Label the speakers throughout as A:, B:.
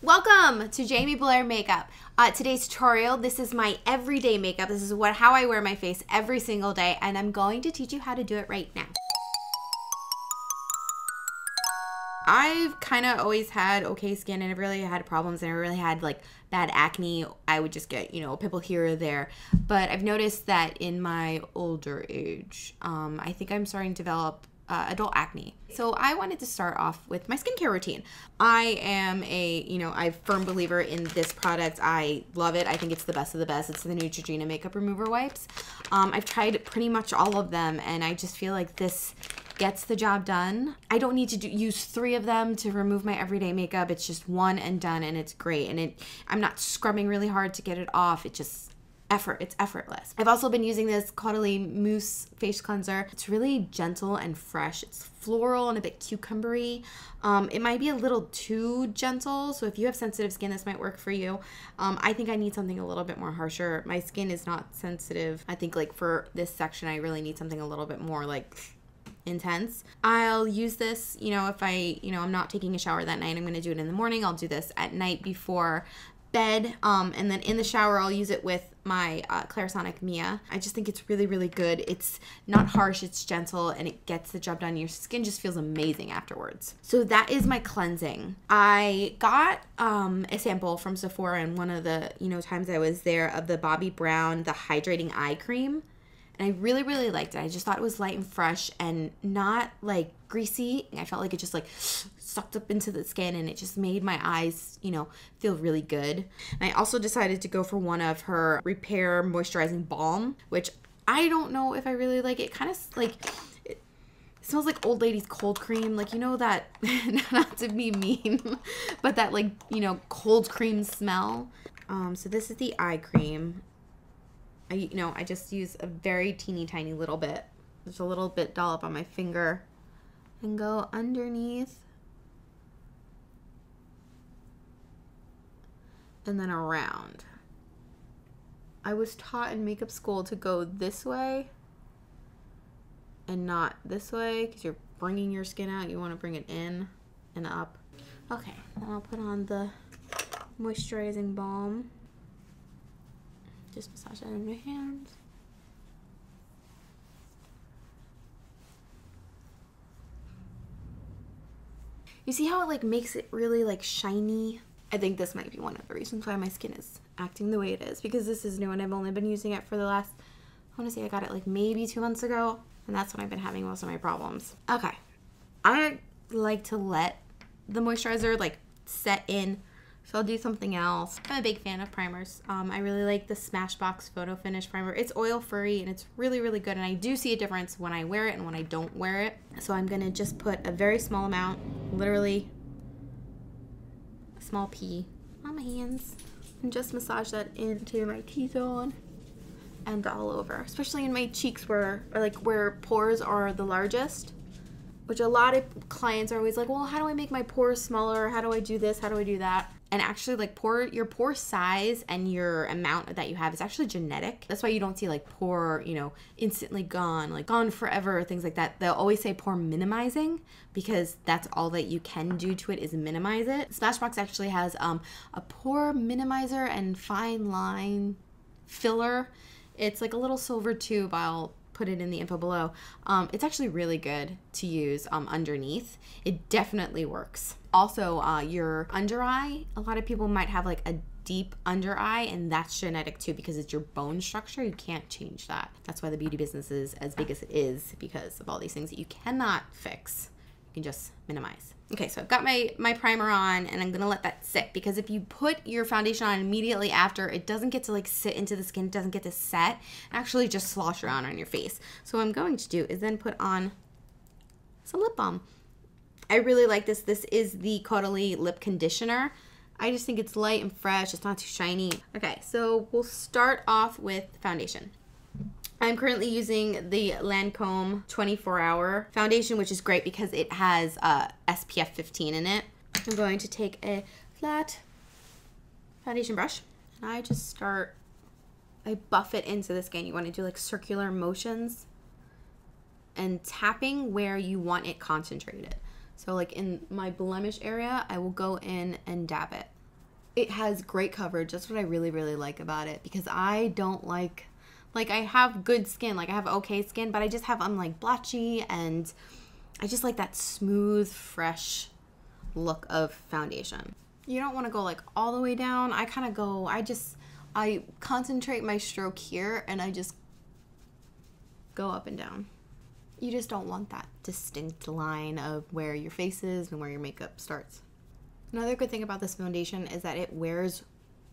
A: Welcome to Jamie Blair Makeup. Today's tutorial, this is my everyday makeup. This is how I wear my face every single day, and I'm going to teach you how to do it right now. I've kind of always had okay skin, and I really had problems, and I really had like bad acne. I would just get, a pimple here or there. But I've noticed that in my older age, I think I'm starting to develop adult acne. So I wanted to start off with my skincare routine. I am I'm a firm believer in this product. I love it. I think it's the best of the best. It's the Neutrogena makeup remover wipes. I've tried pretty much all of them, and I just feel like this gets the job done. I don't need to use 3 of them to remove my everyday makeup. It's just one and done, and it's great. And I'm not scrubbing really hard to get it off. It's effortless. I've also been using this Caudalie Mousse face cleanser. It's really gentle and fresh. It's floral and a bit cucumbery. It might be a little too gentle, so if you have sensitive skin, this might work for you. I think I need something a little bit more harsher. My skin is not sensitive. I think like for this section, I really need something a little bit more like intense. I'll use this, if I'm not taking a shower that night. I'm going to do it in the morning. I'll do this at night before bed, and then in the shower I'll use it with my Clarisonic Mia. I just think it's really, really good. It's not harsh, it's gentle, and it gets the job done. Your skin just feels amazing afterwards. So that is my cleansing. I got a sample from Sephora in one of the times I was there of the Bobbie Brown, the Hydrating Eye Cream. And I really, really liked it. I just thought it was light and fresh and not like greasy. I felt like it just like sucked up into the skin, and it just made my eyes, feel really good. And I also decided to go for one of her Repair Moisturizing Balm, which I don't know if I really like. It kind of like, it smells like old lady's cold cream. Like, that, not to be mean, but that like, cold cream smell. So this is the eye cream. I just use a very teeny tiny little bit, just a little bit dollop on my finger, and go underneath and then around. I was taught in makeup school to go this way and not this way because you're bringing your skin out. You want to bring it in and up. Okay, then I'll put on the moisturizing balm. Just massage that in my hands. You see how it like makes it really like shiny? I think this might be one of the reasons why my skin is acting the way it is, because this is new and I've only been using it for the last, I want to say I got it like maybe 2 months ago, and that's when I've been having most of my problems. Okay, I like to let the moisturizer like set in. So I'll do something else. I'm a big fan of primers. I really like the Smashbox Photo Finish Primer. It's oil-free and it's really, really good. And I do see a difference when I wear it and when I don't wear it. So I'm gonna just put a very small amount, literally a small pea, on my hands, and just massage that into my T-zone and all over, especially in my cheeks where pores are the largest. Which a lot of clients are always like, well, how do I make my pores smaller? How do I do this? How do I do that? And actually, like your pore size and your amount that you have is actually genetic. That's why you don't see like pore, instantly gone, like gone forever, things like that. They'll always say pore minimizing because that's all that you can do to it is minimize it. Smashbox actually has a pore minimizer and fine line filler. It's like a little silver tube. I'll put it in the info below. It's actually really good to use underneath. It definitely works. Also, your under eye, a lot of people might have like a deep under eye, and that's genetic too because it's your bone structure. You can't change that. That's why the beauty business is as big as it is, because of all these things that you cannot fix. You can just minimize. Okay, so I've got my primer on, and I'm gonna let that sit, because if you put your foundation on immediately after, it doesn't get to like sit into the skin, it doesn't get to set, actually just slosh around on your face. So what I'm going to do is then put on some lip balm. I really like this. This is the Caudalie Lip Conditioner. I just think it's light and fresh, it's not too shiny. Okay, so we'll start off with foundation. I'm currently using the Lancome 24-hour foundation, which is great because it has SPF 15 in it. I'm going to take a flat foundation brush, and I buff it into the skin. You want to do like circular motions and tapping where you want it concentrated. So like in my blemish area, I will go in and dab it. It has great coverage. That's what I really, really like about it, because I don't like I have good skin. Like, I have okay skin, but I'm like blotchy, and I just like that smooth, fresh look of foundation. You don't want to go like all the way down. I kind of go, I concentrate my stroke here, and I just go up and down. You just don't want that distinct line of where your face is and where your makeup starts. Another good thing about this foundation is that it wears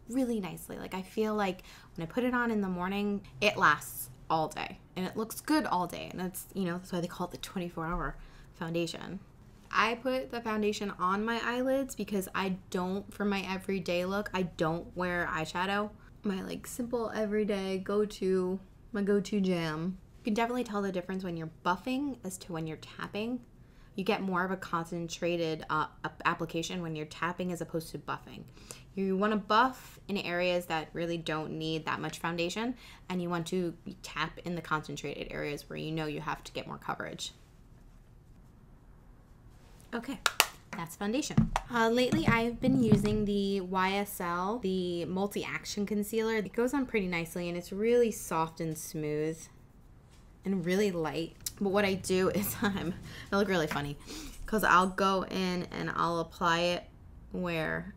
A: really nicely. Like, I feel like when I put it on in the morning, it lasts all day and it looks good all day. And it's, you know, that's why they call it the 24-hour foundation. I put the foundation on my eyelids because I don't, for my everyday look, I don't wear eyeshadow. My like simple everyday my go-to jam. You can definitely tell the difference when you're buffing as to when you're tapping. You get more of a concentrated application when you're tapping as opposed to buffing. You want to buff in areas that really don't need that much foundation, and you want to tap in the concentrated areas where you know you have to get more coverage. Okay, that's foundation. Lately, I've been using the YSL, the Multi-Action Concealer. It goes on pretty nicely, and it's really soft and smooth and really light. But what I do is I look really funny because I'll go in and I'll apply it where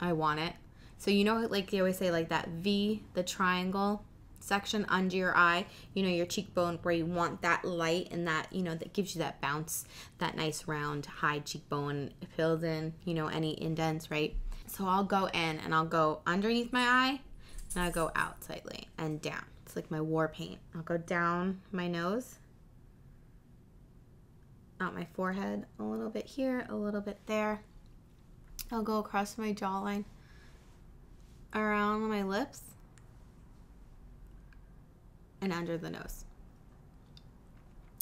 A: I want it. So, you know, like they always say, like that V, the triangle section under your eye, you know, your cheekbone, where you want that light and that, you know, that gives you that bounce, that nice round high cheekbone filled in, you know, any indents, right? So I'll go in and I'll go underneath my eye and I'll go out slightly and down. It's like my war paint. I'll go down my nose, out my forehead, a little bit here, a little bit there. I'll go across my jawline, around my lips, and under the nose.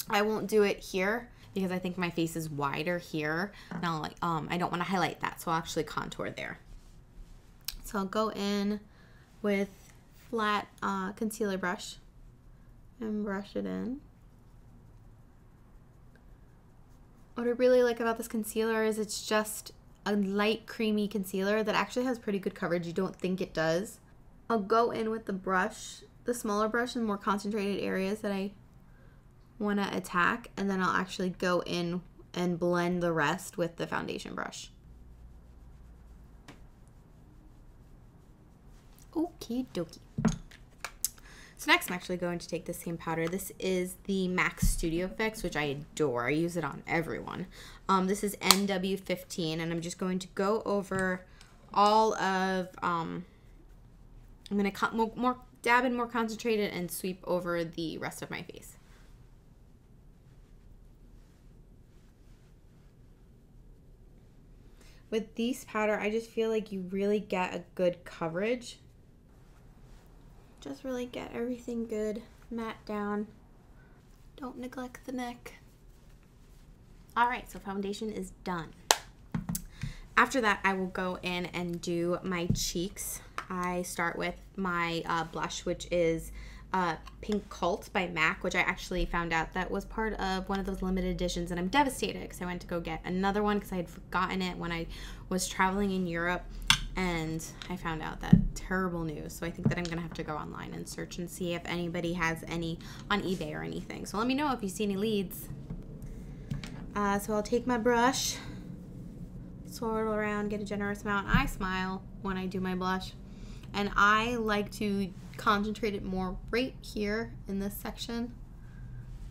A: I won't do it here because I think my face is wider here. And I'll like, I don't want to highlight that, so I'll actually contour there. So I'll go in with flat concealer brush and brush it in. What I really like about this concealer is it's just a light creamy concealer that actually has pretty good coverage. You don't think it does. I'll go in with the brush, the smaller brush, in more concentrated areas that I want to attack, and then I'll actually go in and blend the rest with the foundation brush. Okie dokie. So next I'm actually going to take the same powder. This is the MAC Studio Fix, which I adore. I use it on everyone. This is NW15, and I'm just going to go over all of, I'm going to dab in more concentrated and sweep over the rest of my face. With these powder, I just feel like you really get a good coverage. Just really get everything good, matte down. Don't neglect the neck. All right, so foundation is done. After that, I will go in and do my cheeks. I start with my blush, which is Pink Cult by MAC, which I actually found out that was part of one of those limited editions, and I'm devastated because I went to go get another one because I had forgotten it when I was traveling in Europe, and I found out that terrible news. So I think that I'm gonna have to go online and search and see if anybody has any on eBay or anything. So let me know if you see any leads. So I'll take my brush, swirl around, get a generous amount. I smile when I do my blush, and I like to concentrate it more right here in this section.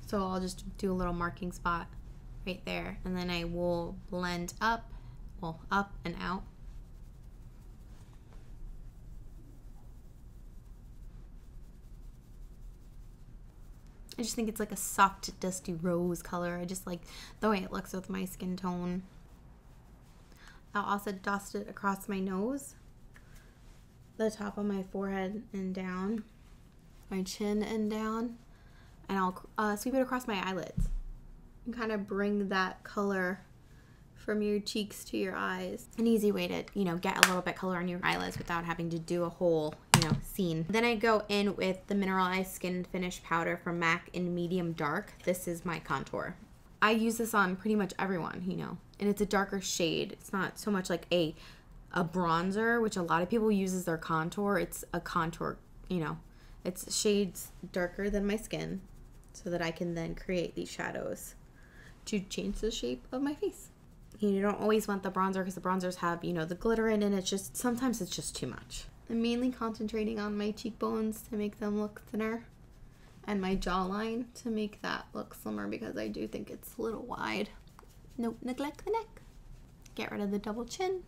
A: So I'll just do a little marking spot right there, and then I will blend up, well, up and out. I just think it's like a soft, dusty rose color. I just like the way it looks with my skin tone. I'll also dust it across my nose, the top of my forehead and down, my chin and down, and I'll sweep it across my eyelids and kind of bring that color from your cheeks to your eyes. An easy way to, you know, get a little bit color on your eyelids without having to do a whole, you know, scene. Then I go in with the Mineralize Skinfinish powder from MAC in medium dark. This is my contour. I use this on pretty much everyone, you know, and it's a darker shade. It's not so much like a a bronzer, which a lot of people use as their contour. It's a contour, you know, it's shades darker than my skin so that I can then create these shadows to change the shape of my face. You don't always want the bronzer because the bronzers have, you know, the glitter in it, and it's just, sometimes it's just too much. I'm mainly concentrating on my cheekbones to make them look thinner and my jawline to make that look slimmer because I do think it's a little wide. Don't neglect the neck. Get rid of the double chin.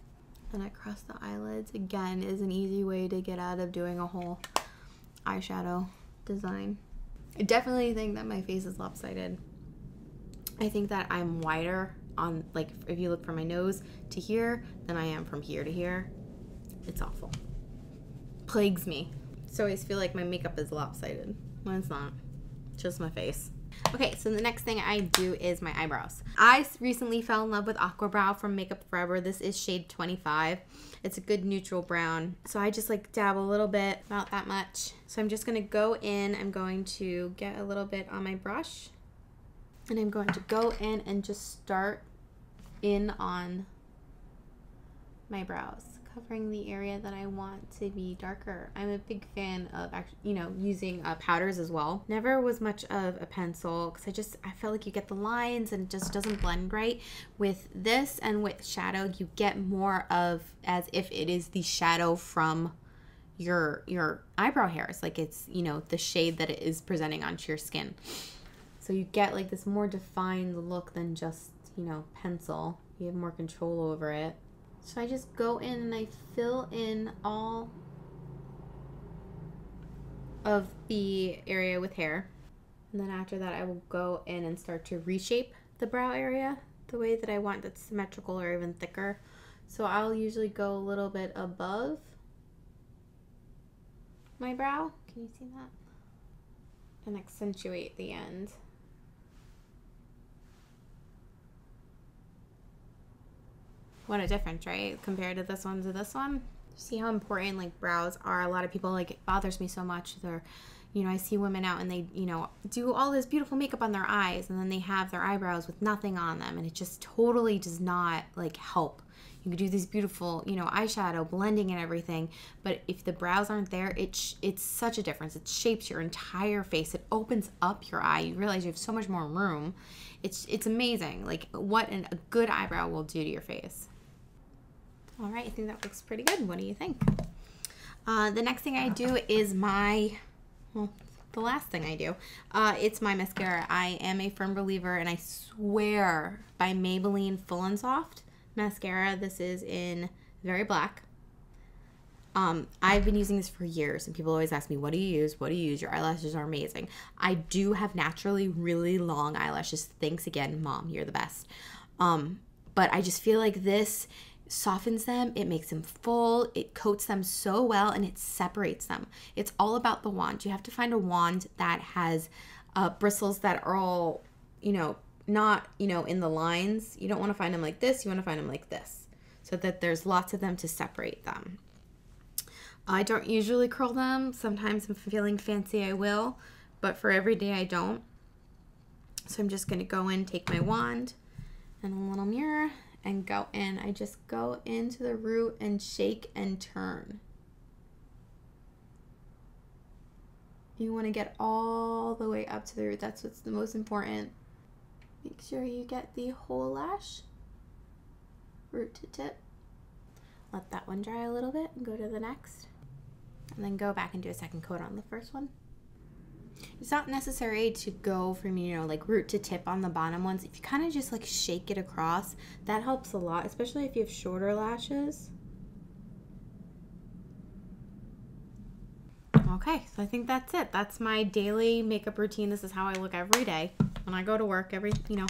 A: And across the eyelids, again, is an easy way to get out of doing a whole eyeshadow design. I definitely think that my face is lopsided. I think that I'm wider on, like, if you look from my nose to here than I am from here to here. It's awful. Plagues me. So I always feel like my makeup is lopsided when it's not. It's just my face. Okay, so the next thing I do is my eyebrows. I recently fell in love with Aqua Brow from Makeup Forever. This is shade 25. It's a good neutral brown. So I just like dab a little bit, not that much. So I'm just gonna go in, I'm going to get a little bit on my brush, and I'm going to go in and just start in on my brows, covering the area that I want to be darker. I'm a big fan of actually, you know, using powders as well. Never was much of a pencil because I felt like you get the lines and it just doesn't blend right. With this and with shadow, you get more of as if it is the shadow from your eyebrow hairs. Like it's, you know, the shade that it is presenting onto your skin. So you get like this more defined look than just, you know, pencil. You have more control over it. So I just go in and I fill in all of the area with hair. And then after that, I will go in and start to reshape the brow area the way that I want, that's symmetrical or even thicker. So I'll usually go a little bit above my brow. Can you see that? And accentuate the end. What a difference, right? Compared to this one to this one. See how important like brows are. A lot of people, like, it bothers me so much. They're, you know, I see women out and they, you know, do all this beautiful makeup on their eyes and then they have their eyebrows with nothing on them, and it just totally does not like help. You can do these beautiful, you know, eyeshadow blending and everything, but if the brows aren't there, it's such a difference. It shapes your entire face. It opens up your eye. You realize you have so much more room. It's amazing, like what a good eyebrow will do to your face. All right, I think that looks pretty good. What do you think? The next thing I do is the last thing I do. It's my mascara. I am a firm believer, and I swear by Maybelline Full and Soft mascara. This is in Very Black. I've been using this for years, and people always ask me, what do you use? What do you use? Your eyelashes are amazing. I do have naturally really long eyelashes. Thanks again, Mom. You're the best. But I just feel like this softens them, it makes them full, it coats them so well, and it separates them. It's all about the wand. You have to find a wand that has bristles that are all, you know, not, you know, in the lines. You don't want to find them like this, you want to find them like this, so that there's lots of them to separate them. I don't usually curl them. Sometimes if I'm feeling fancy I will, but for every day I don't. So I'm just going to go in, take my wand and a little mirror, and go in. I just go into the root and shake and turn. You want to get all the way up to the root. That's what's the most important. Make sure you get the whole lash, root to tip. Let that one dry a little bit and go to the next. And then go back and do a second coat on the first one. It's not necessary to go from, you know, like root to tip on the bottom ones. If you kind of just like shake it across, that helps a lot, especially if you have shorter lashes. Okay, so I think that's it. That's my daily makeup routine. This is how I look every day when I go to work. You know,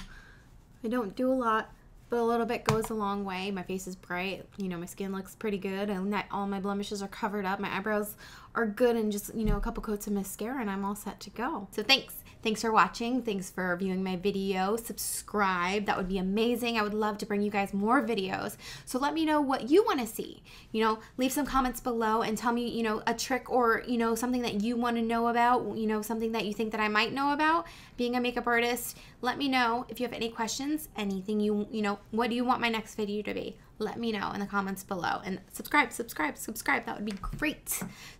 A: I don't do a lot, but a little bit goes a long way. My face is bright. You know, my skin looks pretty good, and all my blemishes are covered up. My eyebrows are good, and just, you know, a couple coats of mascara and I'm all set to go. So thanks Thanks for watching. Thanks for viewing my video. Subscribe. That would be amazing. I would love to bring you guys more videos. So let me know what you want to see. You know, leave some comments below and tell me, you know, a trick or, you know, something that you want to know about, you know, something that you think that I might know about being a makeup artist. Let me know if you have any questions, anything you know, what do you want my next video to be? Let me know in the comments below. And subscribe. That would be great.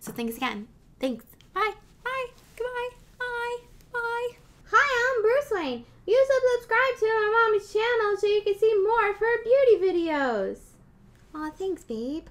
A: So thanks again. Thanks. Bye. Bye. Goodbye. Bye. Bye. Hi, I'm Bruce Wayne. You subscribe to my mommy's channel so you can see more of her beauty videos. Aw, thanks, babe.